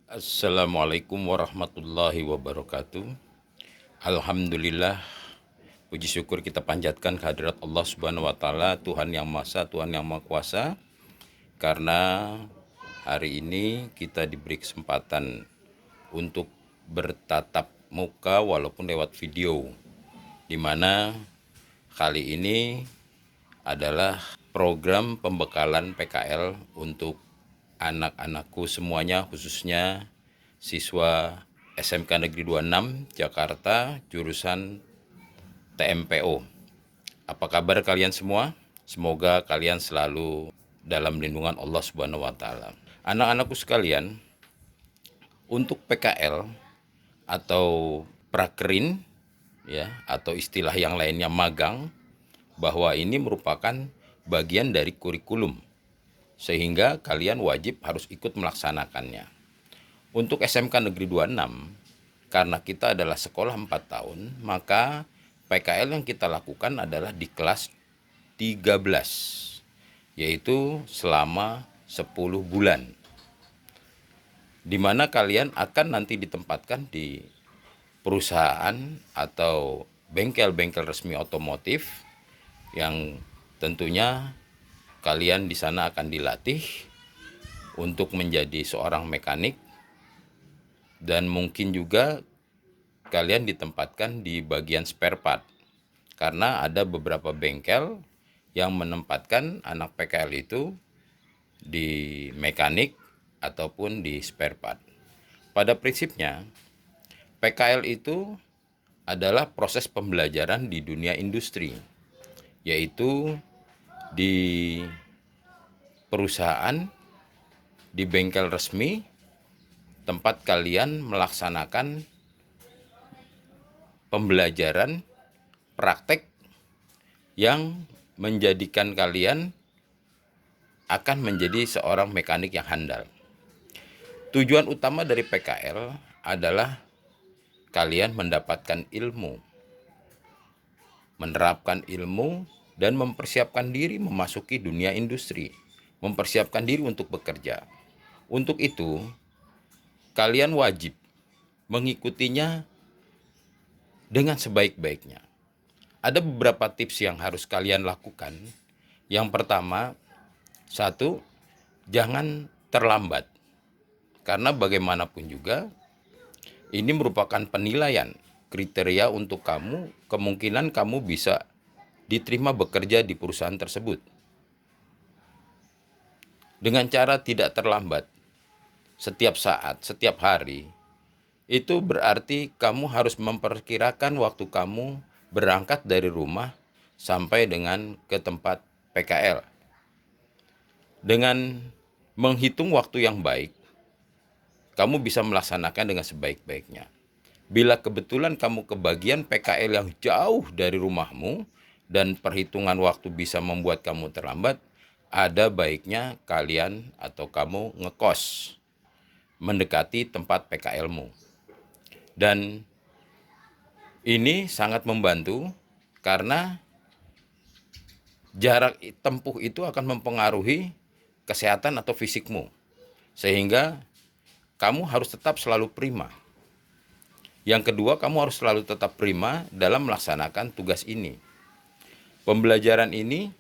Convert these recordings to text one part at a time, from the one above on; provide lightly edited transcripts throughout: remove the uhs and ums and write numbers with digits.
Assalamualaikum warahmatullahi wabarakatuh. Alhamdulillah, puji syukur kita panjatkan kehadirat Allah Subhanahu wa taala, Tuhan yang Maha Esa, Tuhan yang Maha Kuasa, karena hari ini kita diberi kesempatan untuk bertatap muka walaupun lewat video, di mana kali ini adalah program pembekalan PKL untuk anak-anakku semuanya, khususnya siswa SMK Negeri 26 Jakarta jurusan TMPO. Apa kabar kalian semua? Semoga kalian selalu dalam lindungan Allah Subhanahu wa taala. Anak-anakku sekalian, untuk PKL atau prakerin ya, atau istilah yang lainnya magang, bahwa ini merupakan bagian dari kurikulum, sehingga kalian wajib harus ikut melaksanakannya. Untuk SMK Negeri 26, karena kita adalah sekolah 4 tahun, maka PKL yang kita lakukan adalah di kelas 13, yaitu selama 10 bulan, di mana kalian akan nanti ditempatkan di perusahaan atau bengkel-bengkel resmi otomotif yang tentunya kalian di sana akan dilatih untuk menjadi seorang mekanik, dan mungkin juga kalian ditempatkan di bagian spare part, karena ada beberapa bengkel yang menempatkan anak PKL itu di mekanik ataupun di spare part. Pada prinsipnya, PKL itu adalah proses pembelajaran di dunia industri, yaitu di perusahaan, di bengkel resmi, tempat kalian melaksanakan pembelajaran praktek yang menjadikan kalian akan menjadi seorang mekanik yang handal. Tujuan utama dari PKL adalah kalian mendapatkan ilmu, menerapkan ilmu, dan mempersiapkan diri memasuki dunia industri, mempersiapkan diri untuk bekerja. Untuk itu, kalian wajib mengikutinya dengan sebaik-baiknya. Ada beberapa tips yang harus kalian lakukan. Yang pertama, satu, jangan terlambat. Karena bagaimanapun juga, ini merupakan penilaian kriteria untuk kamu, kemungkinan kamu bisa diterima bekerja di perusahaan tersebut. Dengan cara tidak terlambat, setiap saat, setiap hari, itu berarti kamu harus memperkirakan waktu kamu berangkat dari rumah sampai dengan ke tempat PKL. Dengan menghitung waktu yang baik, kamu bisa melaksanakan dengan sebaik-baiknya. Bila kebetulan kamu kebagian PKL yang jauh dari rumahmu dan perhitungan waktu bisa membuat kamu terlambat, ada baiknya kalian atau kamu ngekos mendekati tempat PKL-mu. Dan ini sangat membantu karena jarak tempuh itu akan mempengaruhi kesehatan atau fisikmu, sehingga kamu harus tetap selalu prima. Yang kedua, kamu harus selalu tetap prima dalam melaksanakan tugas ini. Pembelajaran ini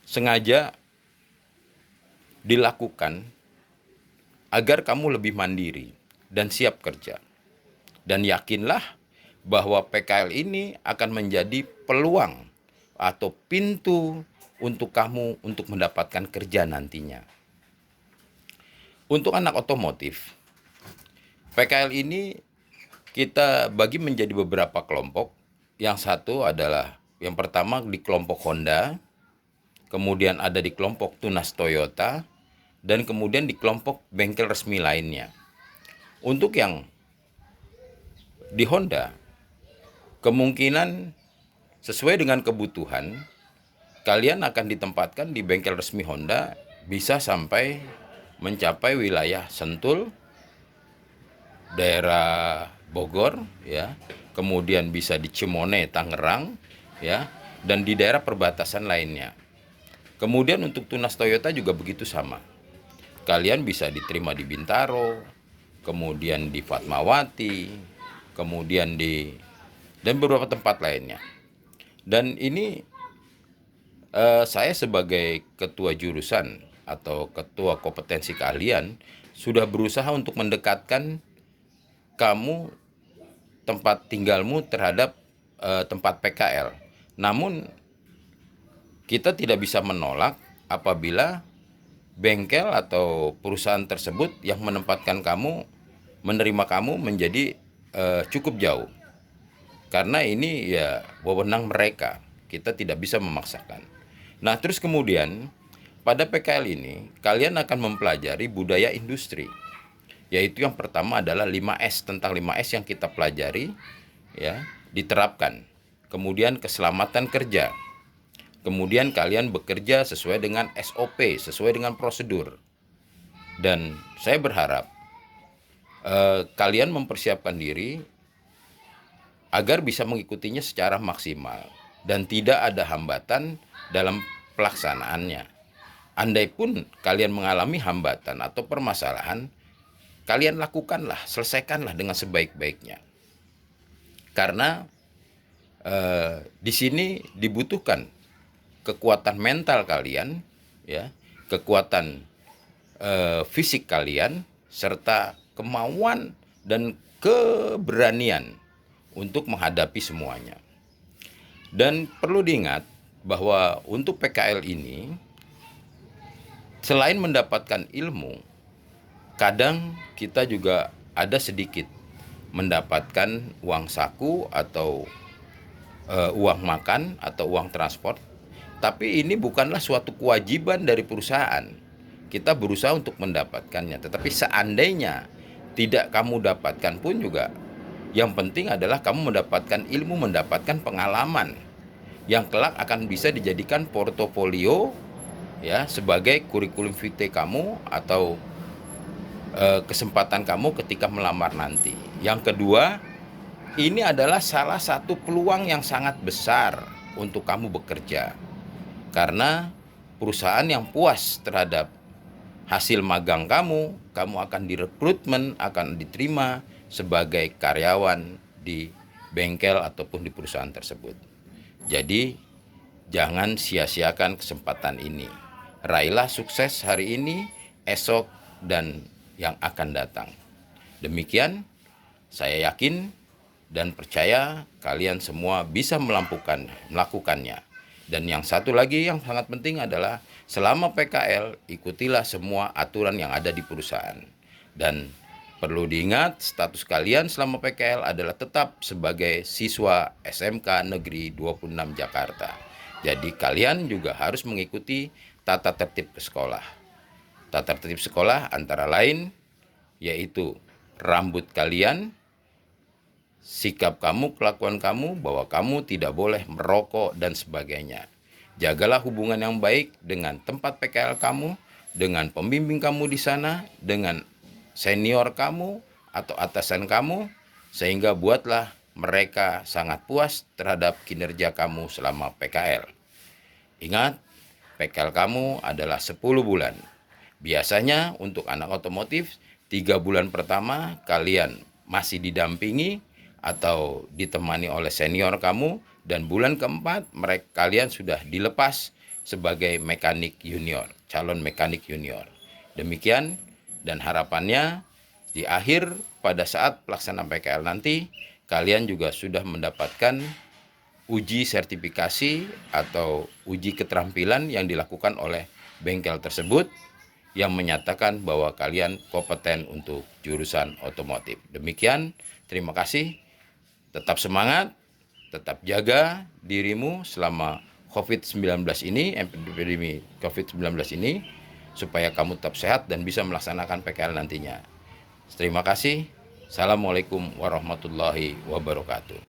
sengaja dilakukan agar kamu lebih mandiri dan siap kerja. Dan yakinlah bahwa PKL ini akan menjadi peluang atau pintu untuk kamu untuk mendapatkan kerja nantinya. Untuk anak otomotif, PKL ini kita bagi menjadi beberapa kelompok. Yang satu adalah, yang pertama di kelompok Honda, kemudian ada di kelompok Tunas Toyota, dan kemudian di kelompok bengkel resmi lainnya. Untuk yang di Honda, kemungkinan sesuai dengan kebutuhan, kalian akan ditempatkan di bengkel resmi Honda bisa sampai mencapai wilayah Sentul, daerah Bogor ya, kemudian bisa di Cimone, Tangerang ya, dan di daerah perbatasan lainnya. Kemudian untuk Tunas Toyota juga begitu sama. Kalian bisa diterima di Bintaro, kemudian di Fatmawati, kemudian dan beberapa tempat lainnya. Dan ini saya sebagai ketua jurusan atau ketua kompetensi keahlian sudah berusaha untuk mendekatkan kamu, tempat tinggalmu terhadap tempat PKL. Namun kita tidak bisa menolak apabila bengkel atau perusahaan tersebut yang menerima kamu menjadi cukup jauh. Karena ini ya wewenang mereka, kita tidak bisa memaksakan. Nah, terus kemudian pada PKL ini kalian akan mempelajari budaya industri. Yaitu yang pertama adalah 5S, tentang 5S yang kita pelajari ya, diterapkan. Kemudian keselamatan kerja. Kemudian kalian bekerja sesuai dengan SOP, sesuai dengan prosedur. Dan saya berharap kalian mempersiapkan diri agar bisa mengikutinya secara maksimal dan tidak ada hambatan dalam pelaksanaannya. Andai pun kalian mengalami hambatan atau permasalahan, kalian lakukanlah, selesaikanlah dengan sebaik-baiknya. Karena di sini dibutuhkan kekuatan mental kalian, ya, kekuatan fisik kalian, serta kemauan dan keberanian untuk menghadapi semuanya. Dan perlu diingat bahwa untuk PKL ini, selain mendapatkan ilmu, kadang kita juga ada sedikit mendapatkan uang saku atau uang makan atau uang transport. Tapi ini bukanlah suatu kewajiban dari perusahaan. Kita berusaha untuk mendapatkannya. Tetapi seandainya tidak kamu dapatkan pun juga, yang penting adalah kamu mendapatkan ilmu, mendapatkan pengalaman yang kelak akan bisa dijadikan portofolio ya, sebagai kurikulum vitae kamu atau kesempatan kamu ketika melamar nanti. Yang kedua, ini adalah salah satu peluang yang sangat besar untuk kamu bekerja. Karena perusahaan yang puas terhadap hasil magang kamu akan direkrutmen, akan diterima sebagai karyawan di bengkel ataupun di perusahaan tersebut. Jadi jangan sia-siakan kesempatan ini. Raihlah sukses hari ini, esok, dan yang akan datang. Demikian, saya yakin dan percaya kalian semua bisa melakukannya. Dan yang satu lagi yang sangat penting adalah selama PKL, ikutilah semua aturan yang ada di perusahaan. Dan perlu diingat, status kalian selama PKL adalah tetap sebagai siswa SMK Negeri 26 Jakarta. Jadi kalian juga harus mengikuti tata tertib sekolah. Tata tertib sekolah antara lain yaitu rambut kalian, sikap kamu, kelakuan kamu, bahwa kamu tidak boleh merokok dan sebagainya. Jagalah hubungan yang baik dengan tempat PKL kamu, dengan pembimbing kamu di sana, dengan senior kamu atau atasan kamu, sehingga buatlah mereka sangat puas terhadap kinerja kamu selama PKL. Ingat, PKL kamu adalah 10 bulan. Biasanya untuk anak otomotif, 3 bulan pertama kalian masih didampingi atau ditemani oleh senior kamu, dan bulan keempat kalian sudah dilepas sebagai mekanik junior, calon mekanik junior. Demikian, dan harapannya di akhir pada saat pelaksanaan PKL nanti kalian juga sudah mendapatkan uji sertifikasi atau uji keterampilan yang dilakukan oleh bengkel tersebut yang menyatakan bahwa kalian kompeten untuk jurusan otomotif. Demikian, terima kasih. Tetap semangat, tetap jaga dirimu selama COVID-19 ini, epidemi COVID-19 ini, supaya kamu tetap sehat dan bisa melaksanakan PKL nantinya. Terima kasih. Assalamualaikum warahmatullahi wabarakatuh.